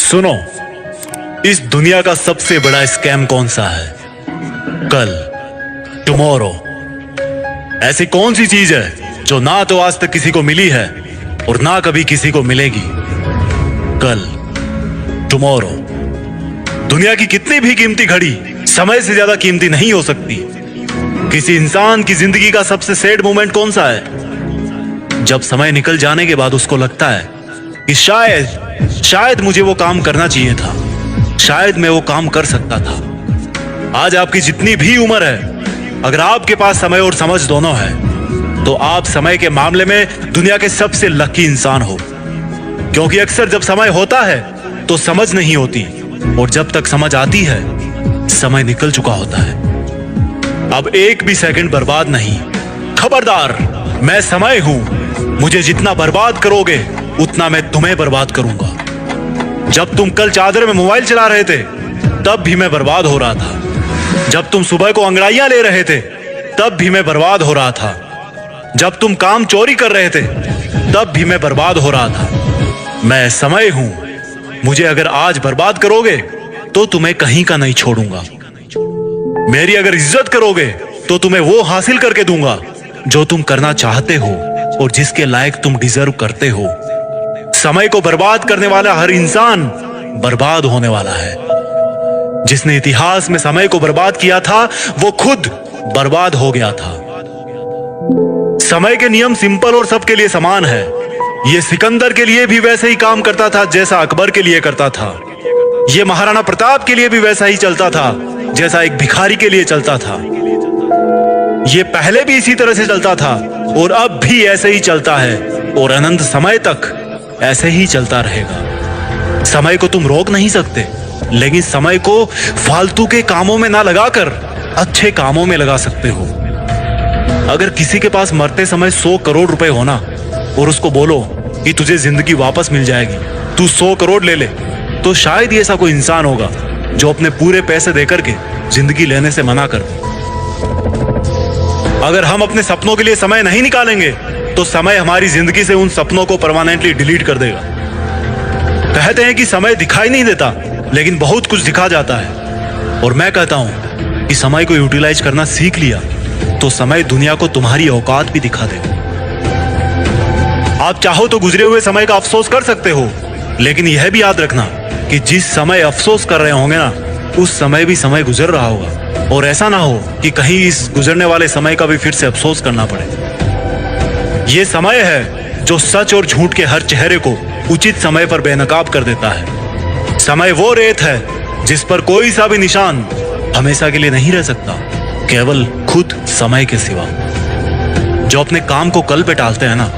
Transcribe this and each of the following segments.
सुनो, इस दुनिया का सबसे बड़ा स्कैम कौन सा है? कल, टुमारो। ऐसी कौन सी चीज है जो ना तो आज तक किसी को मिली है और ना कभी किसी को मिलेगी? कल, टुमारो। दुनिया की कितनी भी कीमती घड़ी समय से ज्यादा कीमती नहीं हो सकती। किसी इंसान की जिंदगी का सबसे सैड मोमेंट कौन सा है? जब समय निकल जाने के बाद उसको लगता है कि शायद मुझे वो काम करना चाहिए था, शायद मैं वो काम कर सकता था। आज आपकी जितनी भी उम्र है, अगर आपके पास समय और समझ दोनों है, तो आप समय के मामले में दुनिया के सबसे लकी इंसान हो। क्योंकि अक्सर जब समय होता है तो समझ नहीं होती, और जब तक समझ आती है समय निकल चुका होता है। अब एक भी सेकंड बर्बाद नहीं। खबरदार, मैं समय हूं। मुझे जितना बर्बाद करोगे उतना मैं तुम्हें बर्बाद करूंगा। जब तुम कल चादर में मोबाइल चला रहे थे तब भी मैं बर्बाद हो रहा था। जब तुम सुबह को अंगड़ाइयां ले रहे थे तब भी मैं बर्बाद हो रहा था। जब तुम काम चोरी कर रहे थे तब भी मैं बर्बाद हो रहा था। मैं समय हूं। मुझे अगर आज बर्बाद करोगे तो तुम्हें कहीं का नहीं छोड़ूंगा। मेरी अगर इज्जत करोगे तो तुम्हें वो हासिल करके दूंगा जो तुम करना चाहते हो और जिसके लायक तुम डिजर्व करते हो। समय को बर्बाद करने वाला हर इंसान बर्बाद होने वाला है। जिसने इतिहास में समय को बर्बाद किया था वो खुद बर्बाद हो गया था। समय के नियम सिंपल और सबके लिए समान है। ये सिकंदर के लिए भी वैसे ही काम करता था जैसा अकबर के लिए करता था। ये महाराणा प्रताप के लिए भी वैसा ही चलता था जैसा एक भिखारी के लिए चलता था। ये पहले भी इसी तरह से चलता था और अब भी ऐसे ही चलता है और अनंत समय तक ऐसे ही चलता रहेगा। समय को तुम रोक नहीं सकते, लेकिन समय को फालतू के कामों में ना लगाकर अच्छे कामों में लगा सकते हो। अगर किसी के पास मरते समय 100 करोड़ रुपए होना और उसको बोलो कि तुझे जिंदगी वापस मिल जाएगी, तू 100 करोड़ ले ले, तो शायद ही ऐसा कोई इंसान होगा जो अपने पूरे पैसे देकर के जिंदगी लेने से मना कर दे। अगर हम अपने सपनों के लिए समय नहीं निकालेंगे तो समय हमारी जिंदगी से उन सपनों को परमानेंटली डिलीट कर देगा। कहते हैं कि समय दिखाई नहीं देता, लेकिन बहुत कुछ दिखा जाता है। और मैं कहता हूं कि समय को यूटिलाइज करना सीख लिया तो समय दुनिया को तुम्हारी औकात भी दिखा देगा। आप चाहो तो गुजरे हुए समय का अफसोस कर सकते हो, लेकिन यह भी याद रखना कि जिस समय अफसोस कर रहे होंगे ना, उस समय भी समय गुजर रहा होगा। और ऐसा ना हो कि कहीं इस गुजरने वाले समय का भी फिर से अफसोस करना पड़े। ये समय है जो सच और झूठ के हर चेहरे को उचित समय पर बेनकाब कर देता है। समय वो रेत है जिस पर कोई सा भी निशान हमेशा के लिए नहीं रह सकता, केवल खुद समय के सिवा। जो अपने काम को कल पे टालते हैं ना,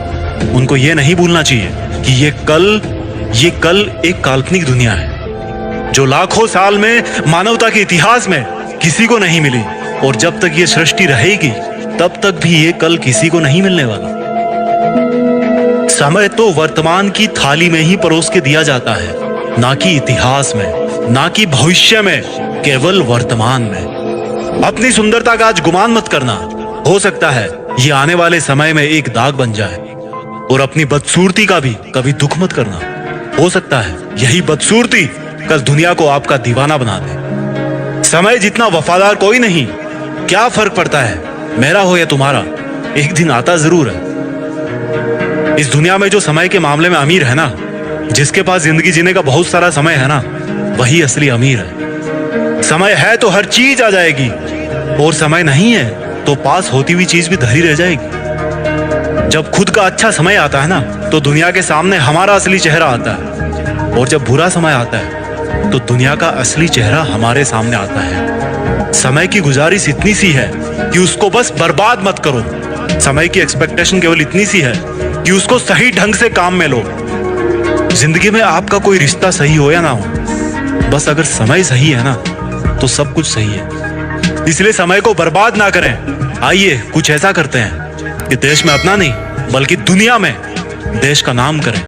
उनको ये नहीं भूलना चाहिए कि ये कल एक काल्पनिक दुनिया है जो लाखों साल में मानवता के इतिहास में किसी को नहीं मिली, और जब तक ये सृष्टि रहेगी तब तक भी ये कल किसी को नहीं मिलने वाला। समय तो वर्तमान की थाली में ही परोस के दिया जाता है, ना कि इतिहास में, ना कि भविष्य में, केवल वर्तमान में। अपनी सुंदरता का आज गुमान मत करना। हो सकता है ये आने वाले समय में एक दाग बन जाए। और अपनी बदसूरती का भी कभी दुख मत करना। हो सकता है यही बदसूरती कल दुनिया को आपका दीवाना बना दे। समय जितना वफादार कोई नहीं। क्या फर्क पड़ता है मेरा हो या तुम्हारा, एक दिन आता जरूर है। इस दुनिया में जो समय के मामले में अमीर है ना, जिसके पास जिंदगी जीने का बहुत सारा समय है ना, वही असली अमीर है। समय है तो हर चीज आ जाएगी, और समय नहीं है तो पास होती हुई चीज भी धरी रह जाएगी। जब खुद का अच्छा समय आता है ना, तो दुनिया के सामने हमारा असली चेहरा आता है, और जब बुरा समय आता है तो दुनिया का असली चेहरा हमारे सामने आता है। समय की गुजारिश इतनी सी है कि उसको बस बर्बाद मत करो। समय की एक्सपेक्टेशन केवल इतनी सी है कि उसको सही ढंग से काम में लो। जिंदगी में आपका कोई रिश्ता सही हो या ना हो, बस अगर समय सही है ना तो सब कुछ सही है। इसलिए समय को बर्बाद ना करें। आइए कुछ ऐसा करते हैं कि देश में अपना नहीं बल्कि दुनिया में देश का नाम करें।